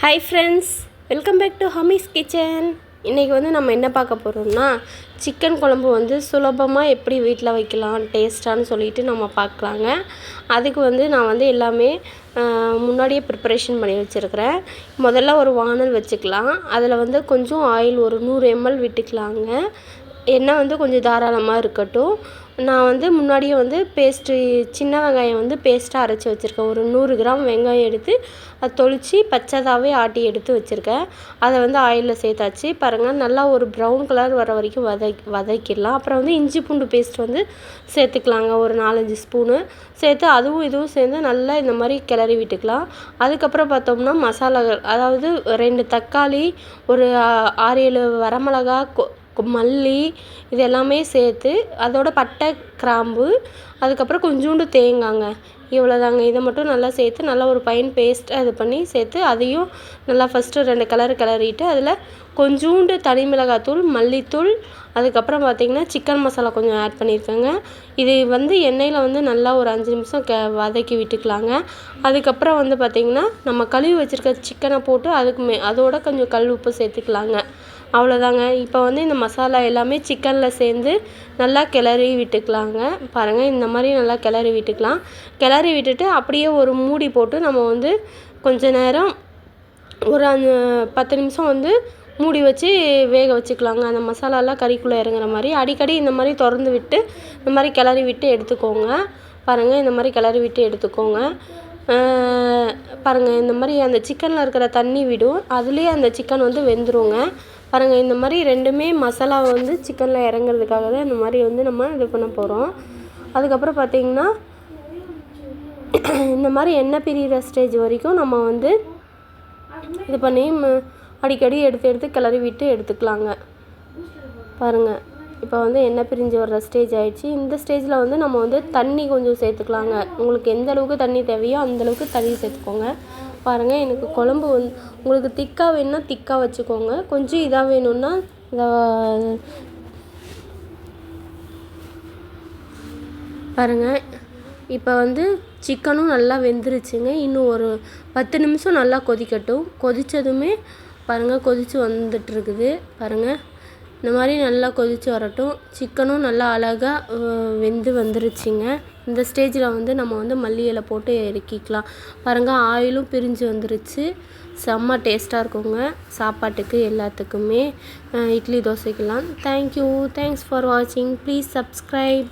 Hi friends, welcome back to Hami's kitchen. இன்றைக்கி வந்து நம்ம என்ன பார்க்க போகிறோம்னா, சிக்கன் குழம்பு வந்து சுலபமாக எப்படி வீட்டில் வைக்கலாம் டேஸ்ட்டான்னு சொல்லிட்டு நம்ம பார்க்கலாங்க. அதுக்கு வந்து நான் வந்து எல்லாமே முன்னாடியே ப்ரிப்பரேஷன் பண்ணி வச்சுருக்கிறேன். முதல்ல ஒரு வானல் வச்சுக்கலாம். அதில் வந்து கொஞ்சம் ஆயில் ஒரு 100 ml விட்டுக்கலாங்க. எண்ணெய் வந்து கொஞ்சம் தாராளமாக இருக்கட்டும். நான் வந்து முன்னாடியே வந்து சின்ன வெங்காயம் வந்து பேஸ்ட்டாக அரைச்சி வச்சுருக்கேன். ஒரு 100 கிராம் வெங்காயம் எடுத்து அதை தொளித்து பச்சைதாகவே ஆட்டி எடுத்து வச்சுருக்கேன். அதை வந்து ஆயிலில் சேர்த்தாச்சு. பாருங்கள், நல்லா ஒரு ப்ரௌன் கலர் வர வரைக்கும் வதக்கிடலாம். அப்புறம் வந்து இஞ்சி பூண்டு பேஸ்ட் வந்து சேர்த்துக்கலாங்க. ஒரு 4-5 ஸ்பூனு சேர்த்து அதுவும் இதுவும் சேர்ந்து நல்லா இந்த மாதிரி கிளறி விட்டுக்கலாம். அதுக்கப்புறம் பார்த்தோம்னா மசாலாகள், அதாவது 2 தக்காளி, ஒரு 6-7 வரமிளகா, மல்லி, இது எல்லாமே சேர்த்து அதோட பட்டை, கிராம்பு, அதுக்கப்புறம் கொஞ்சோண்டு தேங்காய்ங்க, இவ்வளோதாங்க. இதை மட்டும் நல்லா சேர்த்து நல்லா ஒரு ஃபைன் பேஸ்ட்டாக இது பண்ணி சேர்த்து அதையும் நல்லா ஃபஸ்ட்டு 2 கிளறிட்டு அதில் கொஞ்சோண்டு தனி மிளகாத்தூள், மல்லித்தூள், அதுக்கப்புறம் பார்த்திங்கன்னா சிக்கன் மசாலா கொஞ்சம் ஆட் பண்ணியிருக்கேங்க. இது வந்து எண்ணெயில் வந்து நல்லா ஒரு 5 நிமிஷம் வதக்கி விட்டுக்கலாங்க. அதுக்கப்புறம் வந்து பார்த்திங்கன்னா நம்ம கழுவி வச்சுருக்க சிக்கனை போட்டு அதோட கொஞ்சம் கல் உப்பு சேர்த்துக்கலாங்க. அவ்வளோதாங்க. இப்போ வந்து இந்த மசாலா எல்லாமே சிக்கனில் சேர்ந்து நல்லா கிளறி விட்டுக்கலாங்க. பாருங்கள், இந்த மாதிரி நல்லா கிளறி விட்டுக்கலாம். கிளறி விட்டுட்டு அப்படியே ஒரு மூடி போட்டு நம்ம வந்து கொஞ்ச நேரம் ஒரு 10 நிமிஷம் வந்து மூடி வச்சு வேக வச்சுக்கலாங்க. அந்த மசாலாலாம் கறிக்குள்ளே இறங்குற மாதிரி அடிக்கடி இந்த மாதிரி திறந்து விட்டு இந்த மாதிரி கிளறி விட்டு எடுத்துக்கோங்க. பாருங்கள், இந்த மாதிரி கிளறி விட்டு எடுத்துக்கோங்க. பாருங்கள், இந்த மாதிரி அந்த சிக்கனில் இருக்கிற தண்ணி விடும், அதுலேயே அந்த சிக்கன் வந்து வெந்துருங்க. பாருங்கள், இந்த மாதிரி ரெண்டுமே மசாலா வந்து சிக்கனில் இறங்குறதுக்காக தான் இந்த மாதிரி வந்து நம்ம இது பண்ண போகிறோம். அதுக்கப்புறம் பார்த்திங்கன்னா இந்த மாதிரி எண்ணெய் பிரிகிற ஸ்டேஜ் வரைக்கும் நம்ம வந்து இது பண்ணி அடிக்கடி எடுத்து கிளறி விட்டு எடுத்துக்கலாங்க. பாருங்கள், இப்போ வந்து எண்ணெய் பிரிஞ்சு வர்ற ஸ்டேஜ் ஆகிடுச்சு. இந்த ஸ்டேஜில் வந்து நம்ம வந்து தண்ணி கொஞ்சம் சேர்த்துக்கலாங்க. உங்களுக்கு எந்த அளவுக்கு தண்ணி தேவையோ அந்தளவுக்கு தண்ணி சேர்த்துக்கோங்க. பாருங்கள், எனக்கு குழம்பு வந்து உங்களுக்கு திக்காக வேணும்னா திக்காக வச்சுக்கோங்க, கொஞ்சம் இதாக வேணும்னா பாருங்கள், இப்போ வந்து சிக்கனும் நல்லா வெந்துருச்சுங்க. இன்னும் ஒரு 10 நிமிஷம் நல்லா கொதிக்கட்டும். கொதித்ததுமே பாருங்கள், கொதித்து வந்துட்டுருக்குது. பாருங்கள், இந்த மாதிரி நல்லா கொதித்து வரட்டும். சிக்கனும் நல்லா அழகாக வெந்து வந்துருச்சுங்க. இந்த ஸ்டேஜில் வந்து நம்ம வந்து மல்லி இலை போட்டு இறக்கிக்கலாம். பாருங்கள், ஆயிலும் பிரிஞ்சு வந்துருச்சு. செம்ம டேஸ்ட்டாக இருக்குங்க சாப்பாட்டுக்கு எல்லாத்துக்குமே. இட்லி தோசைக்கெல்லாம். தேங்க்யூ, தேங்க்ஸ் ஃபார் வாட்சிங். Please subscribe.